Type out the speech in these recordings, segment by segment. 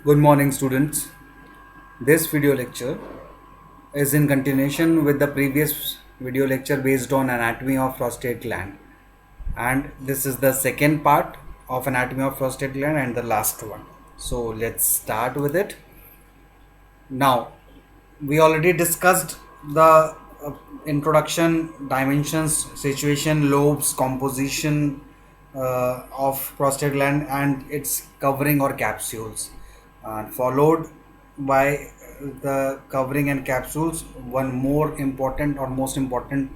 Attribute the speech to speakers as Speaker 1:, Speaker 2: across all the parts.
Speaker 1: Good morning, students. This video lecture is in continuation with the previous video lecture based on anatomy of prostate gland, and this is the second part of anatomy of prostate gland and the last one. So let's start with it. Now, we already discussed the introduction, dimensions, situation, lobes, composition of prostate gland and its covering or capsules, and followed by the covering and capsules. One more important or most important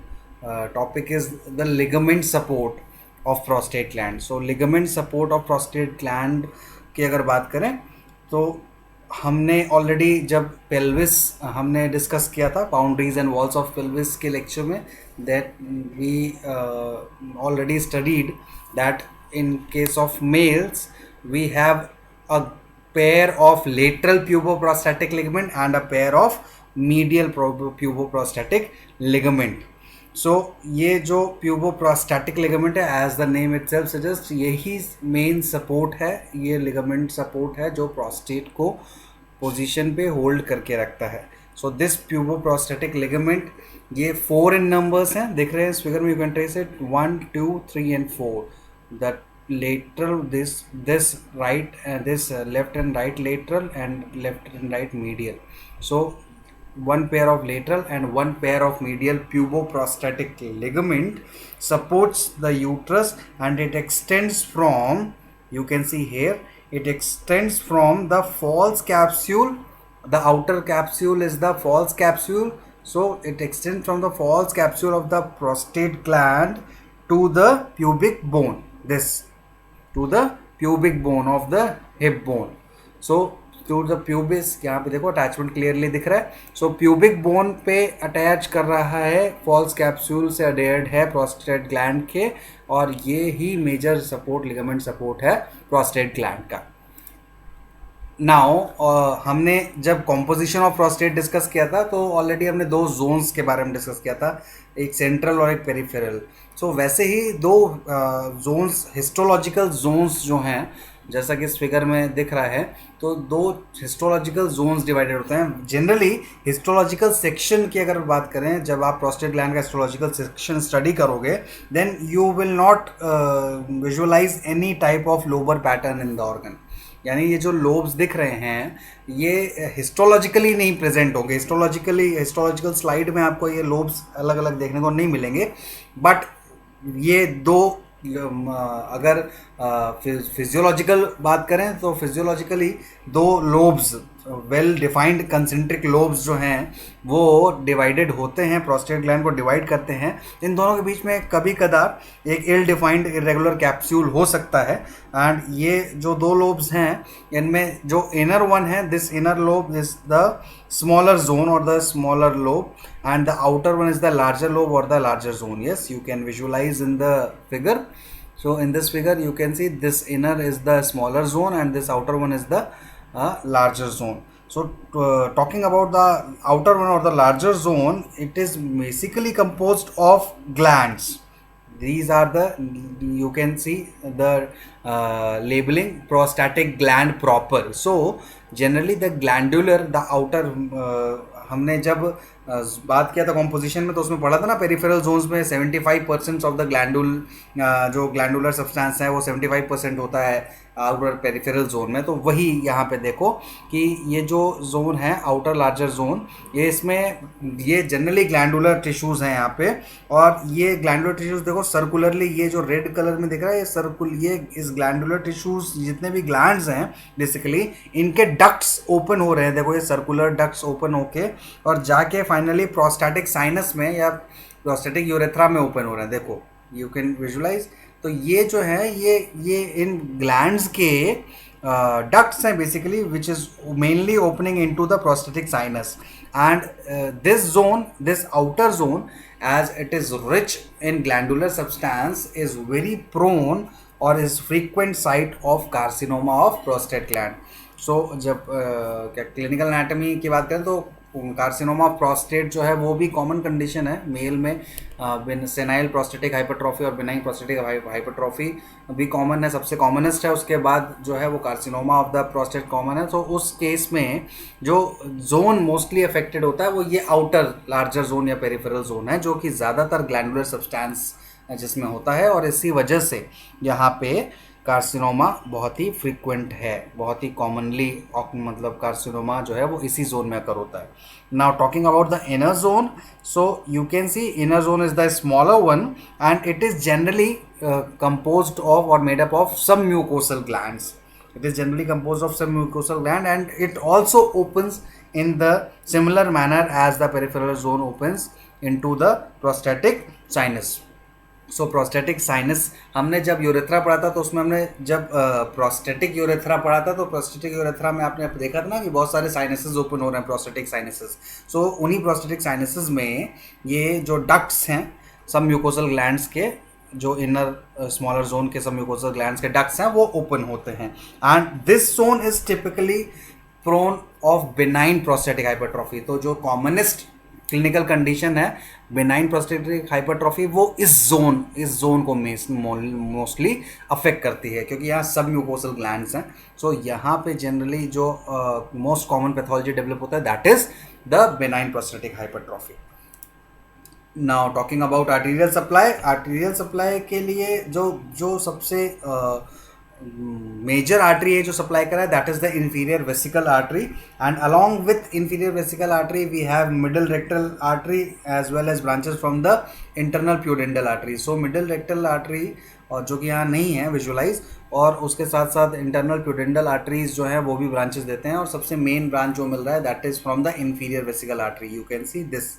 Speaker 1: topic is the ligament support of prostate gland. So ligament support of prostate gland की अगर बात करें तो हमने already जब pelvis हमने discuss किया था boundaries and walls of pelvis के लेक्चर में, that we already studied that in case of males we have a pair of lateral puboprostatic ligament and a pair of medial puboprostatic ligament. So ये जो puboprostatic ligament है, as the name itself suggest, यही main support है, ये ligament support है जो prostate को position पे होल्ड करके रखता है. सो दिस प्यूबोप्रोस्टैटिक लिगामेंट, ये 4 इन नंबर्स हैं, दिख रहे हैं इस फिगर में, you can trace it 1 2 3 and 4. The lateral, this right and this left and right lateral and left and right medial. So one pair of lateral and one pair of medial puboprostatic ligament supports the uterus, and it extends from, you can see here, it extends from the false capsule. The outer capsule is the false capsule, so it extends from the false capsule of the prostate gland to the pubic bone, this to the pubic bone of the hip bone. So to the pubis, यहाँ पे देखो attachment clearly दिख रहा है. सो pubic bone पे attach कर रहा है, फॉल्स कैप्सूल से अडेयर्ड है प्रोस्टेट ग्लैंड के, और ये ही मेजर सपोर्ट, लिगामेंट सपोर्ट है प्रोस्टेट ग्लैंड का. नाउ हमने जब कॉम्पोजिशन ऑफ प्रोस्टेट डिस्कस किया था तो ऑलरेडी हमने 2 जोन्स के बारे में डिस्कस किया था, एक सेंट्रल और एक पेरिफेरल. सो वैसे ही 2 जोन्स, हिस्टोलॉजिकल जोन्स जो हैं, जैसा कि इस फिगर में दिख रहा है, तो 2 हिस्टोलॉजिकल जोन्स डिवाइडेड होते हैं. जनरली हिस्टोलॉजिकल सेक्शन की अगर बात करें, जब आप प्रोस्टेट ग्लैंड का हिस्टोलॉजिकल सेक्शन स्टडी करोगे, then you will not visualize any type of lobar pattern in the organ. यानी ये जो लोब्स दिख रहे हैं ये हिस्टोलॉजिकली नहीं प्रेजेंट होंगे. हिस्टोलॉजिकल स्लाइड में आपको ये लोब्स अलग अलग देखने को नहीं मिलेंगे, बट ये 2 अगर फिजियोलॉजिकल बात करें तो physiologically 2 lobes, well defined concentric lobes जो हैं वो डिवाइडेड होते हैं, प्रोस्टेट ग्लैंड को डिवाइड करते हैं. इन दोनों के बीच में कभी कदार एक इल डिफाइंड इरेगुलर कैप्सूल हो सकता है. एंड ये जो 2 लोब्स हैं, इनमें जो इनर वन है, this inner lobe is the smaller zone or the smaller lobe, and the outer one is the larger lobe or the larger zone. Yes, you can visualize in the figure. So in this figure you can see this inner is the smaller zone and this outer one is the larger zone. So talking about the outer one or the larger zone, it is basically composed of glands. These are the, you can see the labeling prostatic gland proper. So generally the glandular, the outer, हमने जब बात किया था composition में तो उसमें पढ़ा था ना, पेरिफेरल जोन्स में 75% ऑफ द ग्लैंडुल, जो ग्लैंडुलर सब्सटेंस है वो 75% होता है आउटर पेरिफेरल जोन में. तो वही यहाँ पे देखो कि ये जो जोन है आउटर लार्जर जोन, ये इसमें ये जनरली ग्लैंडुलर टिश्यूज़ हैं यहाँ पे, और ये ग्लैंडुलर टिश्यूज़ देखो सर्कुलरली, ये जो रेड कलर में दिख रहा है ये इस ग्लैंडुलर टिश्यूज़, जितने भी ग्लैंड्स हैं बेसिकली, इनके डक्ट्स ओपन हो रहे हैं. देखो ये सर्कुलर डक्ट्स ओपन होके और जाके फाइनली प्रोस्टैटिक साइनस में या प्रोस्टैटिक यूरेथ्रा में ओपन हो रहे हैं. देखो यू कैन विजुलाइज. तो ये जो है ये इन ग्लैंड्स के डक्ट्स हैं basically, which is mainly opening into the prostatic sinus. And this zone, this outer zone, as it is rich in glandular substance, is very prone or is frequent site of carcinoma of prostate gland. So जब क्या clinical anatomy की बात करें तो carcinoma of prostate जो है वो भी कॉमन कंडीशन है मेल में। सेनाइल प्रोस्टेटिक हाइपरट्रॉफी और बिनाइन प्रोस्टेटिक हाइपरट्रॉफी भी कॉमन है, सबसे कॉमनेस्ट है। उसके बाद जो है वो carcinoma of the prostate common है। तो उस केस में जो जोन मोस्टली अफेक्टेड होता है वो ये आउटर लार्जर जोन या पेरिफेरल जोन है, जो कि ज़्यादातर ग्लैंडुलर सब्सटेंस जिसमें होता है, और इसी वजह से यहाँ पे कार्सिनोमा बहुत ही फ्रीक्वेंट है, बहुत ही कॉमनली मतलब कार्सिनोमा जो है वो इसी जोन में अकर होता है। Now talking about the inner zone, so you can C inner zone is the smaller one and it is generally composed of or made up of some mucosal glands. It is generally composed of some mucosal gland and it also opens in the similar manner as the peripheral zone opens into the prostatic sinus. So prostatic sinus हमने जब urethra पढ़ा था तो उसमें हमने जब prostatic urethra पढ़ा था तो प्रोस्टेटिक यूरेथ्रा में आपने देखा था ना कि बहुत सारे साइनसेस ओपन हो रहे हैं, प्रोस्टेटिक साइनसेस। सो उन्हीं प्रोस्टेटिक साइनसेस में ये जो डक्ट्स हैं सब म्यूकोसल ग्लैंड्स के, जो इनर स्मॉलर जोन के सब म्यूकोसल ग्लैंड्स के डक्ट्स हैं वो ओपन होते हैं and this zone is typically prone of benign prostatic hypertrophy. तो जो कॉमनेस्ट क्लिनिकल कंडीशन है बिनाइन प्रोस्टेटिक हाइपरट्रॉफी वो इस जोन को मोस्टली अफेक्ट करती है, क्योंकि यहाँ सब म्यूकोसल ग्लैंड्स हैं। सो यहाँ पे जनरली जो मोस्ट कॉमन पैथोलॉजी डेवलप होता है that is the benign prostatic hypertrophy. Now talking about arterial supply, arterial supply के लिए जो सबसे मेजर आर्टरी है जो सप्लाई करा है that is the inferior vesical artery and along with inferior vesical artery we have middle rectal artery as well as branches from the internal pudendal artery. So middle rectal artery और जो कि यहाँ नहीं है visualise, और उसके साथ साथ इंटरनल प्यूडेंटल आर्टरीज जो है वो भी ब्रांचेस देते हैं, और सबसे मेन ब्रांच जो मिल रहा है that is from the inferior vesical artery. You can see this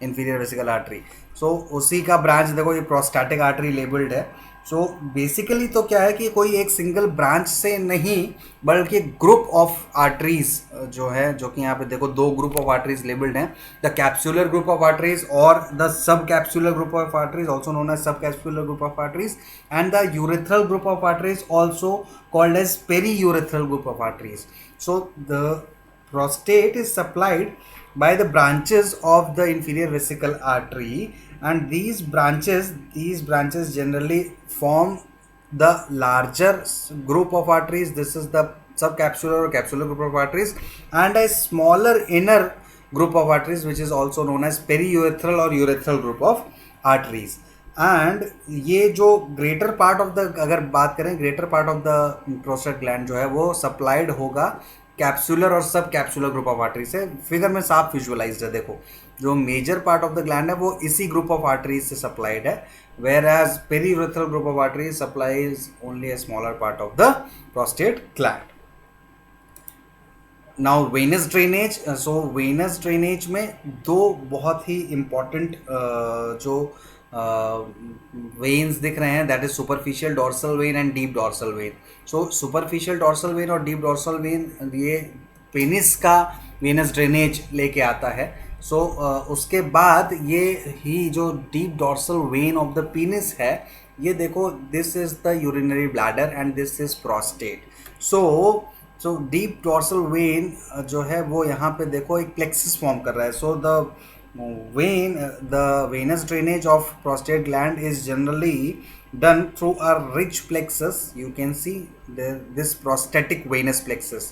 Speaker 1: inferior vesical artery. So उसी का ब्रांच देखो ये प्रोस्टैटिक आर्टरी लेबल्ड है। सो बेसिकली तो क्या है कि कोई एक सिंगल ब्रांच से नहीं बल्कि ग्रुप ऑफ आर्टरीज जो है, जो कि यहाँ पे देखो दो ग्रुप ऑफ आर्टरीज लेबल्ड हैं, the capsular group of arteries और the sub capsular group of arteries also known as sub capsular group of arteries and the urethral group of arteries also called as periurethral group of arteries. So the prostate is supplied by the branches of the inferior vesical artery and these branches generally form the larger group of arteries. This is the subcapsular or capsular group of arteries and a smaller inner group of arteries which is also known as periurethral or urethral group of arteries. And ये जो greater part of the, अगर बात करें greater part of the prostate gland जो है वो supplied होगा capsular और सब कैप्सुलर ग्रुप ऑफ आर्टरी से। फिगर में साफ विजुअलाइज्ड है, देखो जो major part of the gland है वो इसी ग्रुप ऑफ आर्टरीज से सप्लाइड है, whereas periurethral group of arteries supplies only a smaller part of the prostate gland. Now Venus drainage. So venous drainage में दो बहुत ही इम्पॉर्टेंट जो veins दिख रहे हैं that is superficial dorsal when and deep dorsal when. So superficial dorsal when और deep dorsal when ये penis का वेनस ड्रेनेज लेके आता है। सो उसके बाद ये ही जो deep dorsal when of the penis है, ये देखो this is the urinary bladder and this is prostate. So deep dorsal when जो है वो यहाँ पे देखो एक प्लेक्सिस फॉर्म कर रहा है। सो the venous drainage of prostate gland is generally done through a rich plexus. You can see this prostatic venous plexus.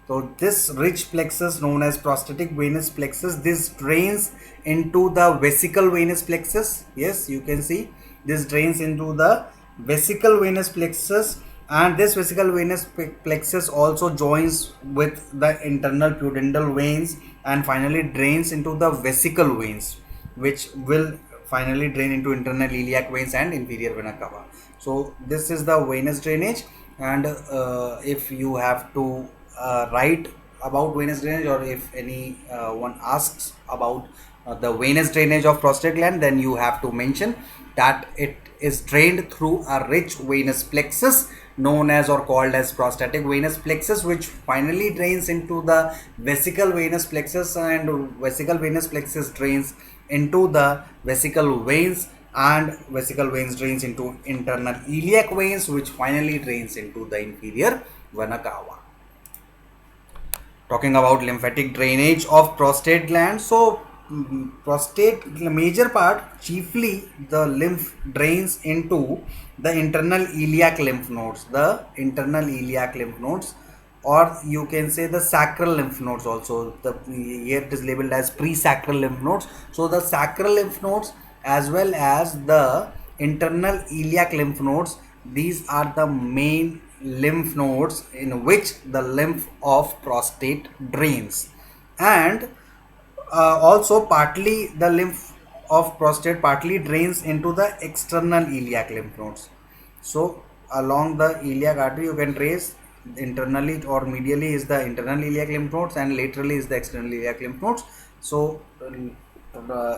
Speaker 1: So this rich plexus known as prostatic venous plexus, this drains into the vesical venous plexus. Yes, you can see this drains into the vesical venous plexus and this vesical venous plexus also joins with the internal pudendal veins and finally drains into the vesical veins which will finally drain into internal iliac veins and inferior vena cava. So this is the venous drainage and if you have to write about venous drainage or if anyone asks about the venous drainage of prostate gland, then you have to mention that it is drained through a rich venous plexus known as or called as prostatic venous plexus which finally drains into the vesical venous plexus and vesical venous plexus drains into the vesical veins and vesical veins drains into internal iliac veins which finally drains into the inferior vena cava. talking about lymphatic drainage of prostate gland. So prostate major part, chiefly the lymph drains into the internal iliac lymph nodes, or you can say the sacral lymph nodes also. The here it is labeled as pre-sacral lymph nodes. So the sacral lymph nodes as well as the internal iliac lymph nodes, these are the main lymph nodes in which the lymph of prostate drains. And also partly the lymph of prostate partly drains into the external iliac lymph nodes. So along the iliac artery you can trace internally or medially is the internal iliac lymph nodes and laterally is the external iliac lymph nodes. So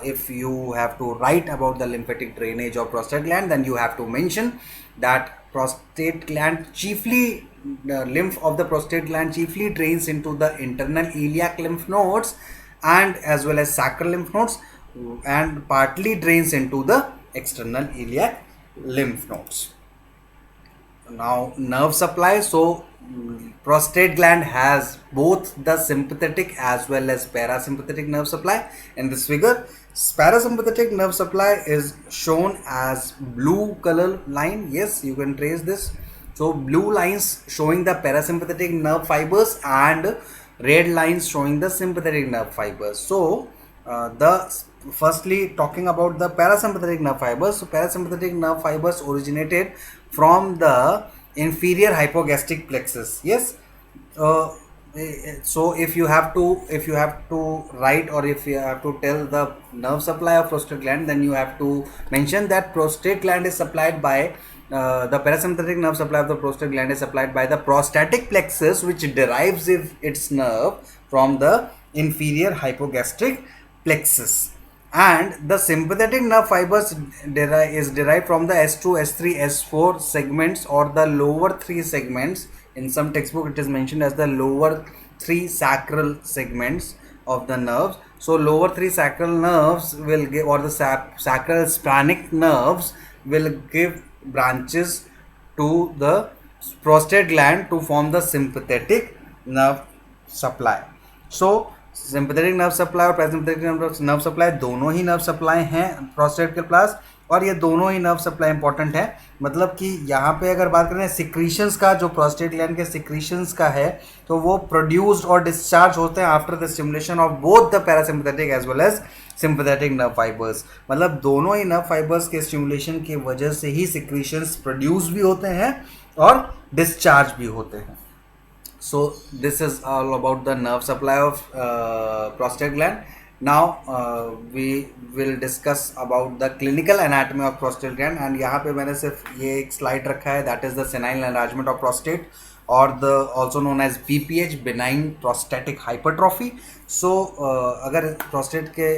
Speaker 1: if you have to write about the lymphatic drainage of prostate gland, then you have to mention that prostate gland chiefly, the lymph of the prostate gland chiefly drains into the internal iliac lymph nodes and as well as sacral lymph nodes, and partly drains into the external iliac lymph nodes. Now nerve supply. So prostate gland has both the sympathetic as well as parasympathetic nerve supply. In this figure, parasympathetic nerve supply is shown as blue color line. Yes, you can trace this. So blue lines showing the parasympathetic nerve fibers and red lines showing the sympathetic nerve fibers. So firstly talking about the parasympathetic nerve fibers. So parasympathetic nerve fibers originated from the inferior hypogastric plexus. Yes. So if you have to write, or if you have to tell the nerve supply of prostate gland, then you have to mention that prostate gland is supplied by the parasympathetic nerve supply of the prostate gland is supplied by the prostatic plexus, which derives its nerve from the inferior hypogastric plexus. And the sympathetic nerve fibers is derived from the S2, S3, S4 segments, or the lower three segments. In some textbook it is mentioned as the lower three sacral segments of the nerves. So lower three sacral nerves will give, or the sacral splenic nerves will give branches to the prostate gland to form the sympathetic nerve supply. So sympathetic nerve supply और parasympathetic nerve supply दोनों ही nerve supply हैं prostate के पास, और ये दोनों ही nerve supply important है. मतलब कि यहाँ पे अगर बात करें सिक्रीशंस का, जो प्रोस्टेट ग्लैंड के सिक्रीशंस का है, तो वो प्रोड्यूस्ड और डिस्चार्ज होते हैं after the stimulation of both the parasympathetic as well as sympathetic nerve fibres. मतलब दोनों ही नर्व फाइबर्स के स्टिमुलेशन की वजह से ही सिक्रीशंस प्रोड्यूस भी होते हैं और डिस्चार्ज भी होते हैं. So this is all about the nerve supply of prostate gland. Now we will discuss about the clinical anatomy of prostate gland. And यहाँ पे मैंने सिर्फ ये एक स्लाइड रखा है, that is the senile enlargement of prostate, or the also known as BPH, benign prostatic hypertrophy. So अगर prostate के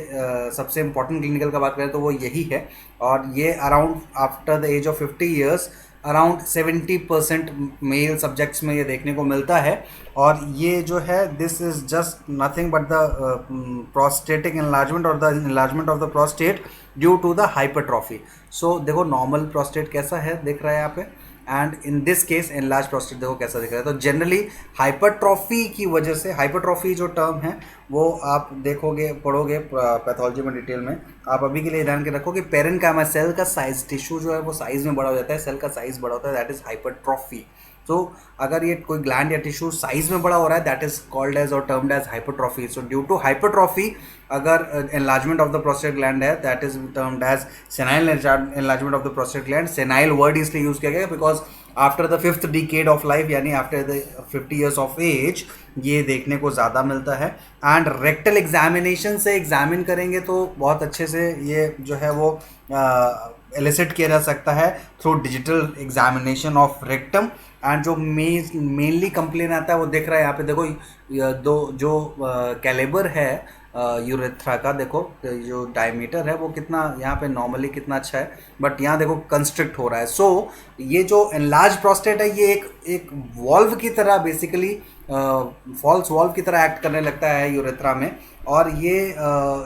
Speaker 1: सबसे important clinical का बात करें तो वो यही है, और ये around after the age of 50 years around 70% male subjects में ये देखने को मिलता है. और ये जो है this is just nothing but the prostatic enlargement और the enlargement of the prostate due to the hypertrophy. So देखो नॉर्मल प्रोस्टेट कैसा है दिख रहा है यहाँ पे, and in this case enlarge prostate देखो कैसा दिख रहा है. तो जनरली हाइपरट्रॉफी की वजह से, हाइपरट्रॉफी जो टर्म है वो आप देखोगे पढ़ोगे पैथोलॉजी में डिटेल में, आप अभी के लिए ध्यान के रखो कि पेरेन्काइमा सेल का साइज, टिश्यू जो है वो साइज में बड़ा हो जाता है, सेल का साइज बड़ा होता है, दैट इज हाइपरट्रॉफी. तो अगर ये कोई ग्लैंड या टिश्यू साइज में बड़ा हो रहा है, दैट इज कॉल्ड एज और termed as hypertrophy. So due to hypertrophy अगर enlargement of the prostate gland है, that is termed as senile enlargement of the prostate gland. Senile word इसलिए यूज किया गया because after the 5th decade of life, यानी after the 50 years of age, ये देखने को ज़्यादा मिलता है. एंड रेक्टल एग्जामिनेशन से एग्जामिन करेंगे तो बहुत अच्छे से ये जो है वो एलिसिट किया जा सकता है through digital examination of rectum. And जो मेनली कंप्लेन आता है वो देख रहा है यहाँ पे, देखो जो कैलिबर है यूरेथ्रा का, देखो जो डायमीटर है वो कितना यहाँ पे नॉर्मली कितना अच्छा है, बट यहाँ देखो कंस्ट्रिक्ट हो रहा है. सो ये जो एनलार्ज प्रोस्टेट है ये एक वॉल्व की तरह, बेसिकली फॉल्स वॉल्व की तरह एक्ट करने लगता है यूरेथ्रा में, और ये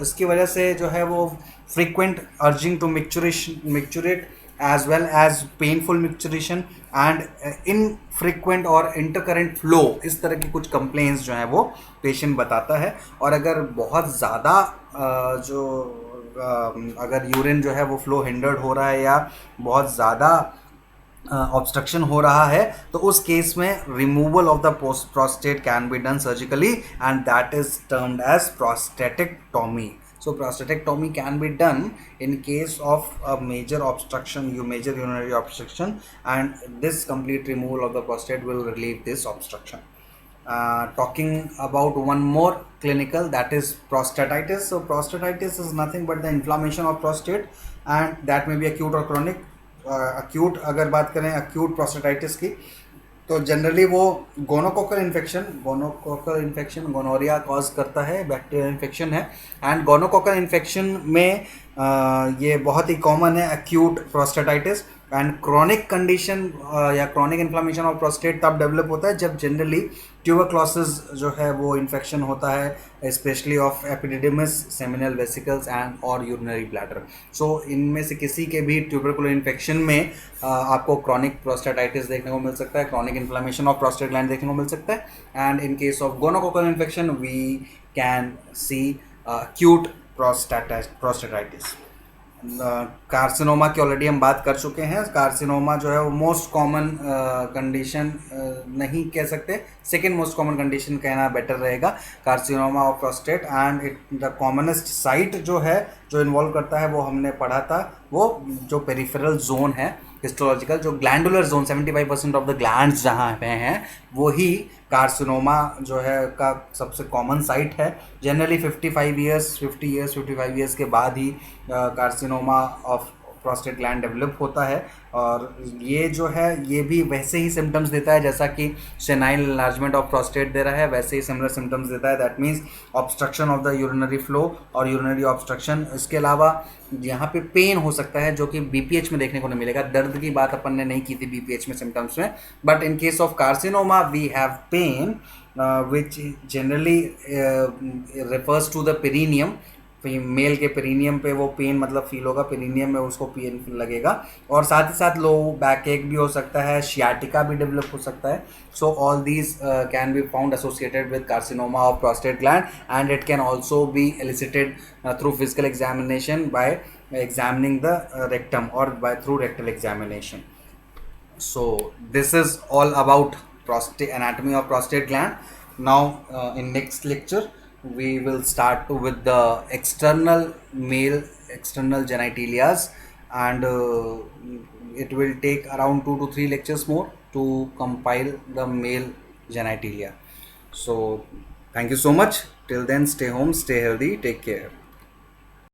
Speaker 1: इसकी वजह से जो है वो frequent urging to micturate as well as painful micturition and infrequent और intercurrent flow, इस तरह की कुछ complaints जो हैं वो patient बताता है। और अगर बहुत ज़्यादा अगर यूरिन जो है वो फ्लो हिंडर्ड हो रहा है या बहुत ज़्यादा ऑब्स्ट्रक्शन हो रहा है, तो उस केस में removal of the prostate can be done surgically and that is termed as prostatectomy. So prostatectomy can be done in case of a major obstruction, major urinary obstruction, and this complete removal of the prostate will relieve this obstruction. Talking about one more clinical, that is prostatitis. So prostatitis is nothing but the inflammation of prostate, and that may be acute or chronic. Acute अगर बात करें acute prostatitis की, तो generally वो gonococcal infection gonorrhoea cause करता है, bacterial infection है। And gonococcal infection में ये बहुत ही कॉमन है acute prostatitis. And chronic condition या क्रॉनिक इन्फ्लामेशन ऑफ प्रोस्टेट तब डेवलप होता है जब जनरली ट्यूबरक्लोसिस जो है वो इन्फेक्शन होता है, specially of epididymis, seminal vesicles and और यूरिनरी ब्लैडर। सो इनमें से किसी के भी ट्यूबरकुलर इन्फेक्शन में आपको क्रॉनिक प्रोस्टेटाइटिस देखने को मिल सकता है, chronic inflammation of prostate gland देखने को मिल सकता है। And in case of gonococcal infection we can see acute prostatitis. Carcinoma की ऑलरेडी हम बात कर चुके हैं। कार्सिनोमा जो है वो मोस्ट कॉमन कंडीशन नहीं कह सकते, सेकेंड मोस्ट कॉमन कंडीशन कहना बेटर रहेगा, carcinoma of prostate. And it the commonest site जो है जो इन्वॉल्व करता है वो हमने पढ़ा था, वो जो पेरिफेरल जोन है हिस्टोलॉजिकल, जो glandular zone 75% of the glands जहाँ पे हैं वही कार्सिनोमा जो है का सबसे कॉमन साइट है। जनरली 50 ईयर्स के बाद ही carcinoma of prostate gland develop होता है। और ये जो है ये भी वैसे ही सिम्टम्स देता है जैसा कि सेनाइल एनलार्जमेंट ऑफ प्रोस्टेट दे रहा है, वैसे ही सिमिलर सिम्टम्स देता है। That means obstruction of the urinary flow और यूरिनरी ऑब्स्ट्रक्शन। इसके अलावा यहाँ पे पेन हो सकता है जो कि बीपीएच में देखने को नहीं मिलेगा। दर्द की बात अपन ने नहीं की थी बीपीएच में सिम्टम्स में, but in case of carcinoma we have pain which generally refers to the perineum. Male के पेरिनियम पे वो पेन मतलब फील होगा, पेरिनियम में उसको पेन लगेगा। और साथ ही साथ लो बैक एक भी हो सकता है, शियाटिका भी डेवलप हो सकता है। So all these can be found associated with carcinoma of prostate gland and it can also be elicited through physical examination by examining the rectum or by through rectal examination. So this is all about anatomy of prostate gland. Now in next lecture we will start with the male external genitalias, and it will take around 2 to 3 lectures more to compile the male genitalia. So thank you so much. Till then, stay home, stay healthy, take care.